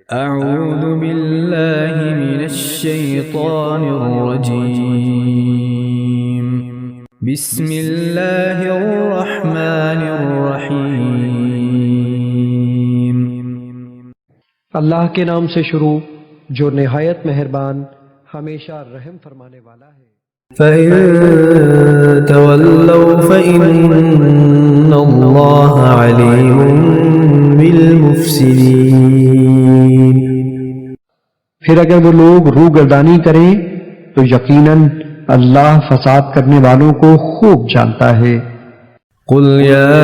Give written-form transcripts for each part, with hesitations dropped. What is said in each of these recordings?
أعوذ بالله من الشيطان الرجيم. بسم الله الرحمن الرحيم. اللہ کے نام سے شروع جو نہایت مہربان ہمیشہ رحم فرمانے والا ہے۔ فإن تولوا فإن الله عليم بالمفسدين. پھر اگر وہ لوگ روگردانی کریں تو یقیناً اللہ فساد کرنے والوں کو خوب جانتا ہے۔ قل يا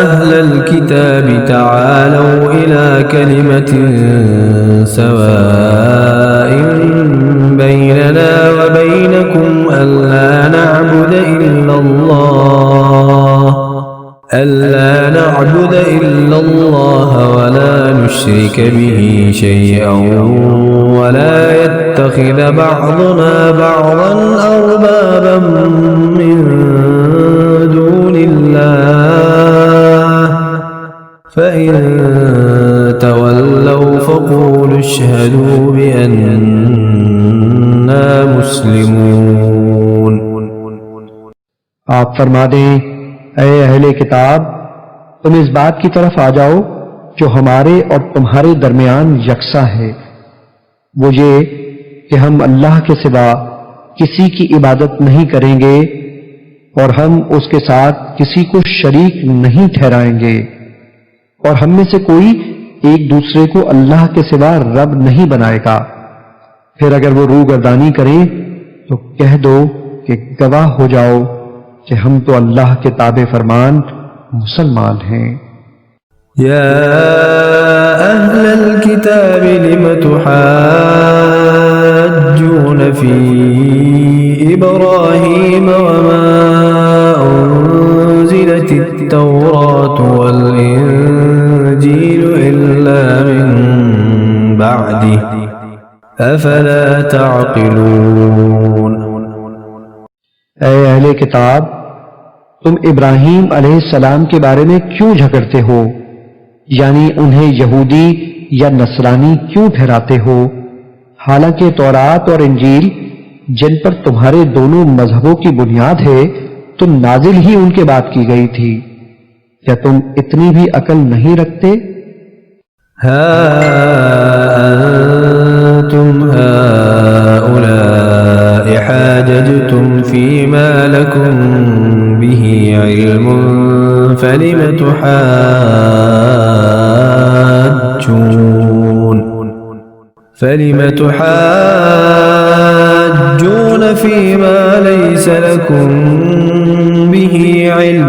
أهل الكتاب تعالوا إلى كلمة سواء بيننا وبينكم ألا نعبد إلا الله ولا نشرك به شيئا ولا يتخذ بعضنا بعضا أربابا من دون الله فإن تولوا فقولوا اشهدوا بأننا مسلمون. آپ فرما دیں اے اہل کتاب، تم اس بات کی طرف آ جاؤ جو ہمارے اور تمہارے درمیان یکساں ہے، وہ یہ کہ ہم اللہ کے سوا کسی کی عبادت نہیں کریں گے اور ہم اس کے ساتھ کسی کو شریک نہیں ٹھہرائیں گے، اور ہم میں سے کوئی ایک دوسرے کو اللہ کے سوا رب نہیں بنائے گا۔ پھر اگر وہ روگردانی کریں تو کہہ دو کہ گواہ ہو جاؤ کہ ہم تو اللہ کے تابع فرمان مسلمان ہیں۔ يا أهل الكتاب لم تحاجون في إبراهيم وما أنزلت التوراة والإنجيل إلا من بعده أفلا تعقلون. اے اہل کتاب، تم ابراہیم علیہ السلام کے بارے میں کیوں جھگڑتے ہو؟ یعنی انہیں یہودی یا نصرانی کیوں ٹھہراتے ہو، حالانکہ تورات اور انجیل جن پر تمہارے دونوں مذہبوں کی بنیاد ہے تو نازل ہی ان کے بعد کی گئی تھی، کیا تم اتنی بھی عقل نہیں رکھتے؟ ها أنتم هؤلاء حاججتم فيما لكم به علم فلم تحاجون فيما ليس لكم به علم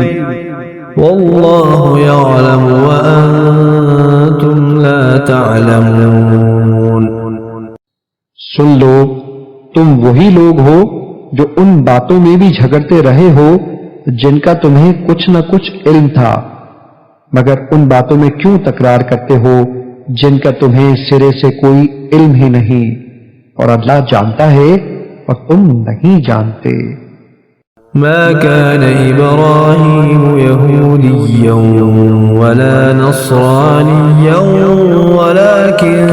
والله يعلم وأنتم لا تعلمون. سن لو، تم وہی لوگ ہو جو ان باتوں میں بھی جھگڑتے رہے ہو جن کا تمہیں کچھ نہ کچھ علم تھا، مگر ان باتوں میں کیوں تکرار کرتے ہو جن کا تمہیں سرے سے کوئی علم ہی نہیں، اور اللہ جانتا ہے اور تم نہیں جانتے۔ ما كان إبراهيم يهوديا ولا نصرانيا ولكن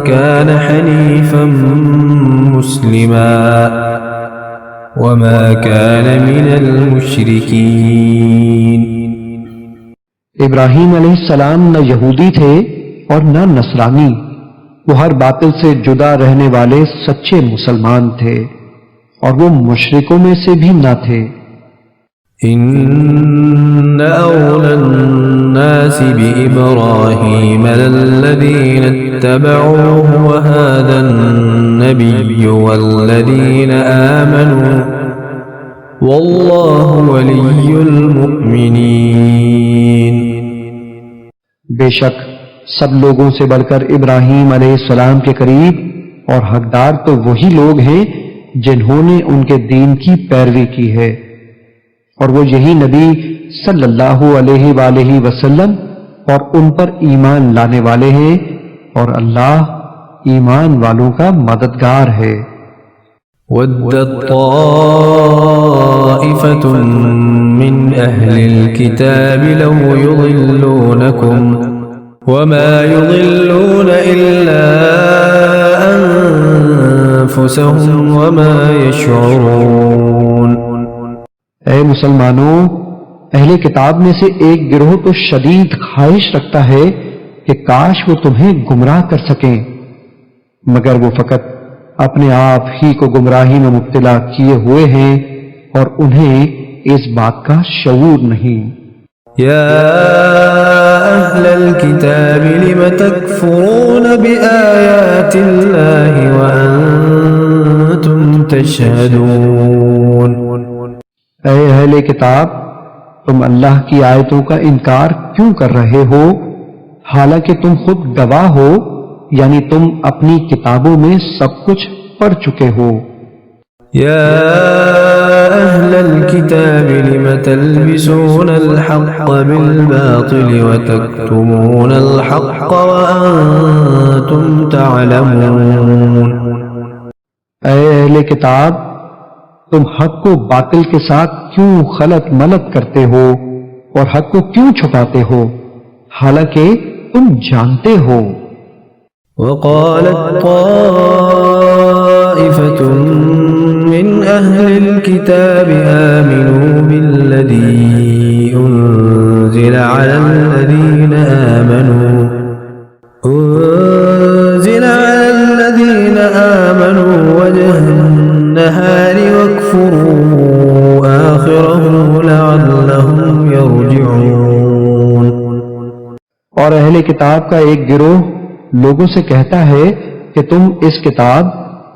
كان حنيفا مسلما وما كان من المشركين. ابراہیم علیہ السلام نہ یہودی تھے اور نہ نصرانی، وہ ہر باطل سے جدا رہنے والے سچے مسلمان تھے اور وہ مشرکوں میں سے بھی نہ تھے۔ إن أولى الناس بإبراهيم للذين اتبعوه وهذا النبي والذين آمنوا والله ولي المؤمنين. بے شک سب لوگوں سے بڑھ کر ابراہیم علیہ السلام کے قریب اور حقدار تو وہی لوگ ہیں جنہوں نے ان کے دین کی پیروی کی ہے، اور وہ یہی نبی صلی اللہ علیہ وآلہ وسلم اور ان پر ایمان لانے والے ہیں، اور اللہ ایمان والوں کا مددگار ہے۔ وَدَّت طَّائِفَةٌ مِّنْ أَهْلِ الْكِتَابِ لَوْ يُضِلُّونَكُمْ وما يضلون إلا أنفسهم وما يشعرون۔ اے مسلمانوں، اہل کتاب میں سے ایک گروہ تو شدید خواہش رکھتا ہے کہ کاش وہ تمہیں گمراہ کر سکیں، مگر وہ فقط اپنے آپ ہی کو گمراہی میں مبتلا کیے ہوئے ہیں اور انہیں اس بات کا شعور نہیں۔ يا أهل الكتاب لم تكفرون بآيات الله وأنتم تشهدون۔ اے اہل کتاب، تم اللہ کی آیتوں کا انکار کیوں کر رہے ہو حالانکہ تم خود گواہ ہو، یعنی تم اپنی کتابوں میں سب کچھ پڑھ چکے ہو۔ يا أهل الكتاب لم تلبسون الحق بالباطل وتكتمون الحق وأنتم تعلمون۔ اے اہل کتاب، تم حق کو باطل کے ساتھ کیوں خلط ملط کرتے ہو اور حق کو کیوں چھپاتے ہو حالانکہ تم جانتے ہو۔ وقالت طائفة من أهل الكتاب آمنوا بالذي أنزل على الذين آمنوا وجه النهار واكفروا آخره لعلهم يرجعون۔ اور اہل کتاب کا ایک گروہ لوگوں سے کہتا ہے کہ تم اس کتاب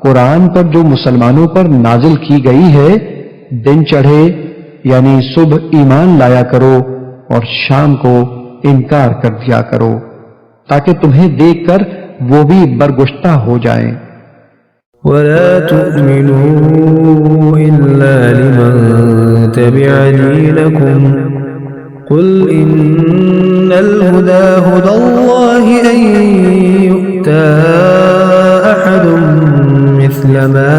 قرآن پر جو مسلمانوں پر نازل کی گئی ہے دن چڑھے یعنی صبح ایمان لایا کرو اور شام کو انکار کر دیا کرو تاکہ تمہیں دیکھ کر وہ بھی برگشتہ ہو جائیں۔ ولا تؤمنوا إلا لمن تبع دينكم قل إن الهدى هدى الله أن يؤتى أحد مثل ما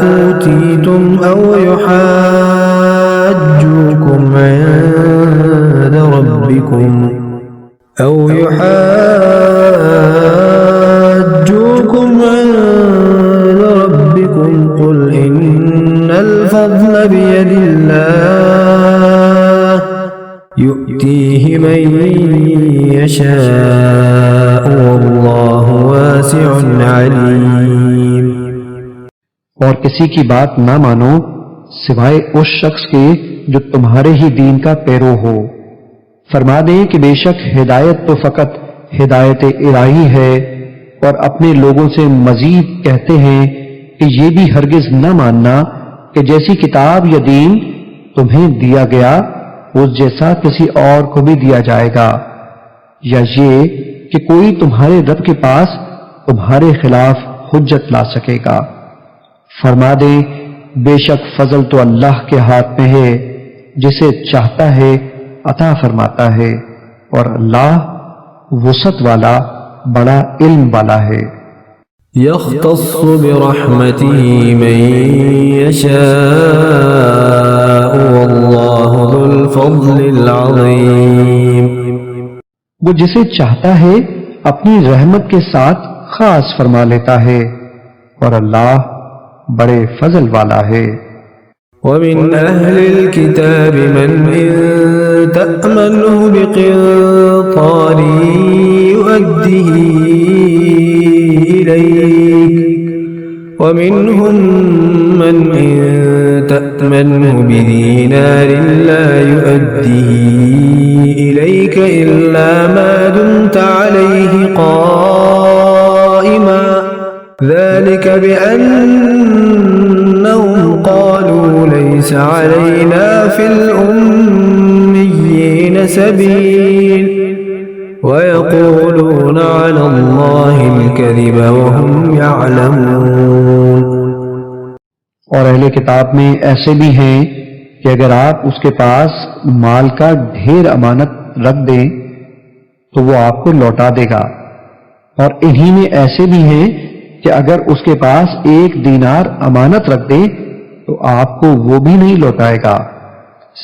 أوتيتم أو يحاجوكم عند ربكم قل إن الفضل بيد الله يؤتيه من يشاء والله واسع عليم۔ اور کسی کی بات نہ مانو سوائے اس شخص کے جو تمہارے ہی دین کا پیرو ہو۔ فرما دیں کہ بے شک ہدایت تو فقط ہدایت الہی ہے، اور اپنے لوگوں سے مزید کہتے ہیں کہ یہ بھی ہرگز نہ ماننا کہ جیسی کتاب یا دین تمہیں دیا گیا اس جیسا کسی اور کو بھی دیا جائے گا، یا یہ کہ کوئی تمہارے رب کے پاس تمہارے خلاف حجت لا سکے گا۔ فرما دے بے شک فضل تو اللہ کے ہاتھ میں ہے، جسے چاہتا ہے عطا فرماتا ہے، اور اللہ وسعت والا بڑا علم والا ہے۔ يختص برحمته من يشاء والله ذو الفضل العظيم۔ وہ جسے چاہتا ہے اپنی رحمت کے ساتھ خاص فرما لیتا ہے، اور اللہ بڑے فضل والا ہے۔ ومن أهل الكتاب من إن تأمنه بقنطار يؤديه إليك ومنهم من إن تأمنه بدينار لا يؤديه إليك إلا ما دمت عليه قائما ذلك بأنهم قالوا ليس علينا في الأميين سبيل ويقولون على الله الكذب وهم يعلمون۔ اور اہل کتاب میں ایسے بھی ہیں کہ اگر آپ اس کے پاس مال کا ڈھیر امانت رکھ دیں تو وہ آپ کو لوٹا دے گا، اور انہی میں ایسے بھی ہیں کہ اگر اس کے پاس 1 دینار امانت رکھ دیں تو آپ کو وہ بھی نہیں لوٹائے گا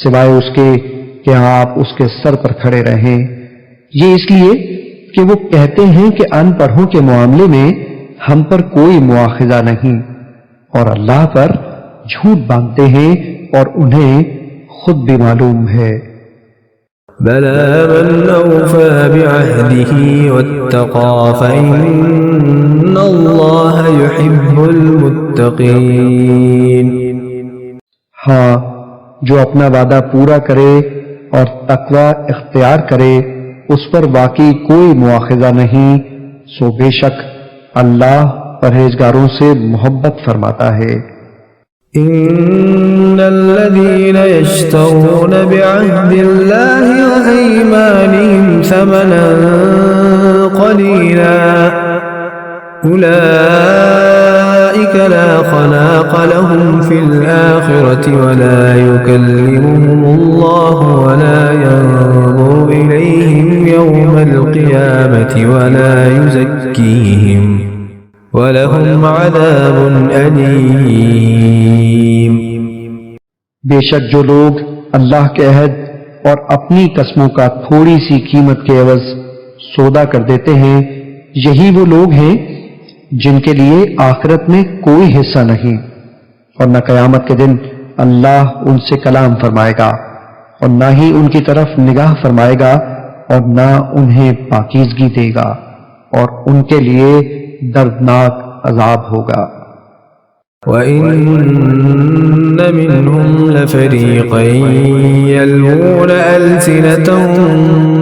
سوائے اس کے کہ آپ اس کے سر پر کھڑے رہیں، یہ اس لیے کہ وہ کہتے ہیں کہ ان پڑھوں کے معاملے میں ہم پر کوئی مواخذہ نہیں، اور اللہ پر جھوٹ باندھتے ہیں اور انہیں خود بھی معلوم ہے۔ بلى من أوفى بعهده واتقى فإن الله يحب المتقين۔ ہاں، جو اپنا وعدہ پورا کرے اور تقوی اختیار کرے اس پر واقعی کوئی مواخذہ نہیں، سو بے شک اللہ پرہیزگاروں سے محبت فرماتا ہے۔ إن الذين يشترون بعهد الله وأيمانهم ثمنا قليلا أولئك لا خلاق لهم في الآخرة ولا يكلمهم الله ولا ينظر إليهم يوم القيامة ولا يزكيهم وَلَهُمْ عَذَابٌ أَلِيمٌ۔ بے شک جو لوگ اللہ کے عہد اور اپنی قسموں کا تھوڑی سی قیمت کے عوض سودا کر دیتے ہیں، یہی وہ لوگ ہیں جن کے لیے آخرت میں کوئی حصہ نہیں، اور نہ قیامت کے دن اللہ ان سے کلام فرمائے گا اور نہ ہی ان کی طرف نگاہ فرمائے گا اور نہ انہیں پاکیزگی دے گا، اور ان کے لیے دردناک عذاب ہوگا۔ وَإِنَّ مِنْهُمْ لَفَرِيقًا يَلْوُونَ أَلْسِنَتَهُم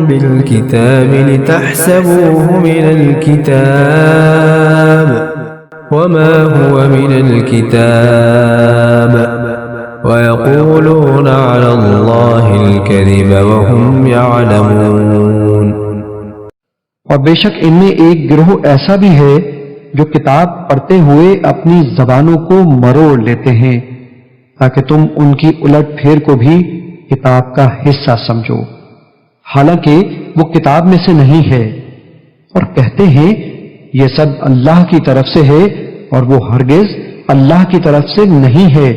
بِالْكِتَابِ لِتَحْسَبُوهُ مِنَ الْكِتَابِ وَمَا هُوَ مِنَ الْكِتَابِ وَيَقُولُونَ عَلَى اللَّهِ الْكَذِبَ وَهُمْ يَعْلَمُونَ۔ اور بے شک ان میں ایک گروہ ایسا بھی ہے جو کتاب پڑھتے ہوئے اپنی زبانوں کو مروڑ لیتے ہیں تاکہ تم ان کی الٹ پھیر کو بھی کتاب کا حصہ سمجھو، حالانکہ وہ کتاب میں سے نہیں ہے، اور کہتے ہیں یہ سب اللہ کی طرف سے ہے، اور وہ ہرگز اللہ کی طرف سے نہیں ہے،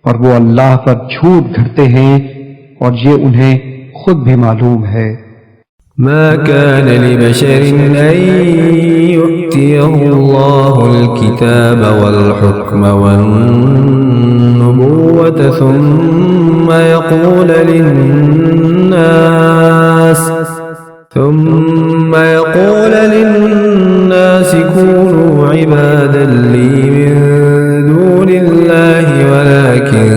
اور وہ اللہ پر جھوٹ گھڑتے ہیں اور یہ انہیں خود بھی معلوم ہے۔ ما كان لبشر أن يؤتيه الله الكتاب والحكم والنبوة ثم يقول للناس كونوا عبادا لي من دون الله ولكن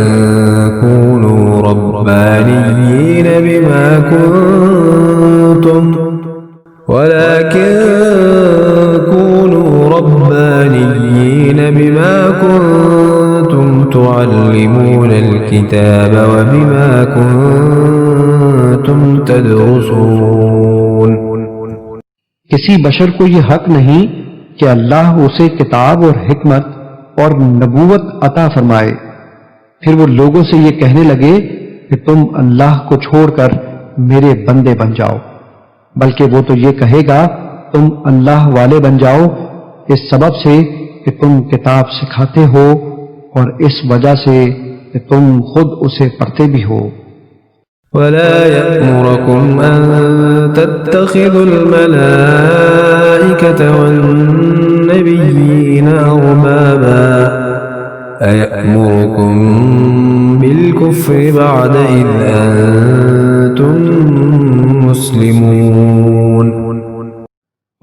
كونوا ربانيين بما كنتم تعلمون الكتاب وبما كنتم تدرسون۔ کسی بشر کو یہ حق نہیں کہ اللہ اسے کتاب اور حکمت اور نبوت عطا فرمائے، پھر وہ لوگوں سے یہ کہنے لگے کہ تم اللہ کو چھوڑ کر میرے بندے بن جاؤ، بلکہ وہ تو یہ کہے گا تم اللہ والے بن جاؤ، اس سبب سے کہ تم کتاب سکھاتے ہو اور اس وجہ سے کہ تم خود اسے پڑھتے بھی ہو۔ ولا يأمركم أن تتخذوا الملائكة والنبيين أربابا أيأمركم بالكفر بعد إذ أنتم مسلمون۔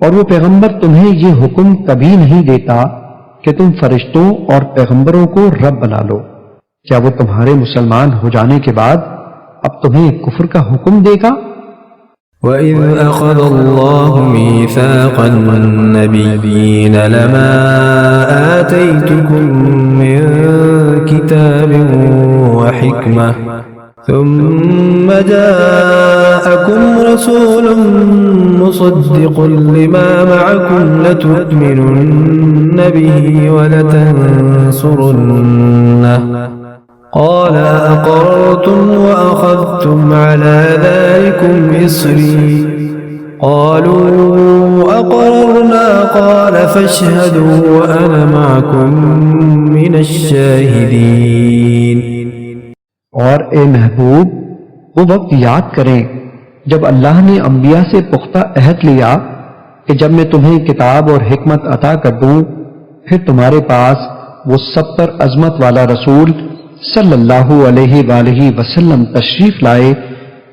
اور وہ پیغمبر تمہیں یہ حکم کبھی نہیں دیتا کہ تم فرشتوں اور پیغمبروں کو رب بنا لو، کیا وہ تمہارے مسلمان ہو جانے کے بعد اب تمہیں کفر کا حکم دے گا؟ وَإِذْ أَخَذَ اللَّهُ مِيثَاقَ النَّبِيِّينَ لَمَا آتَيْتُكُم مِّن كِتَابٍ وَحِكْمَةٍ ثُمَّ جَاءَكُمْ رَسُولٌ مُصَدِّقٌ لِّمَا مَعَكُمْ لَتُؤْمِنُنَّ بِهِ وَلَتَنصُرُنَّهُ قال أقررتم وأخذتم على ذلكم إصري قالوا أقررنا قال فاشهدوا وأنا معكم من الشاهدين۔ اور اے محبوب وہ وقت یاد کریں جب اللہ نے انبیاء سے پختہ عہد لیا کہ جب میں تمہیں کتاب اور حکمت عطا کر دوں پھر تمہارے پاس وہ 70 عظمت والا رسول صلی اللہ علیہ وآلہ وسلم تشریف لائے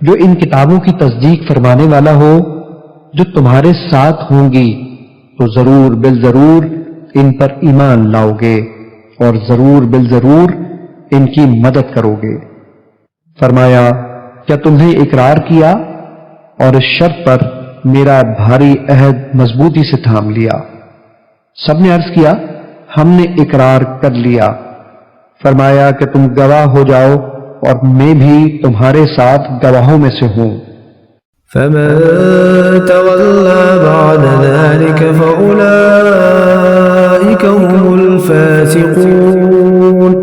جو ان کتابوں کی تصدیق فرمانے والا ہو جو تمہارے ساتھ ہوں گی تو ضرور بالضرور ان پر ایمان لاؤ گے اور ضرور بالضرور ان کی مدد کرو گے۔ فرمایا کیا تمہیں اقرار کیا اور اس شرط پر میرا بھاری عہد مضبوطی سے تھام لیا؟ سب نے عرض کیا ہم نے اقرار کر لیا۔ فرمایا کہ تم گواہ ہو جاؤ اور میں بھی تمہارے ساتھ گواہوں میں سے ہوں۔ فمن تولى بعد ذلك فأولئك هم الفاسقون۔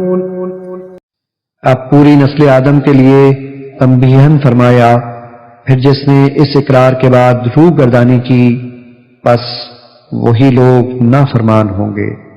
اب پوری نسل آدم کے لیے تنبیہاً فرمایا پھر جس نے اس اقرار کے بعد روح گردانی کی پس وہی لوگ نافرمان ہوں گے۔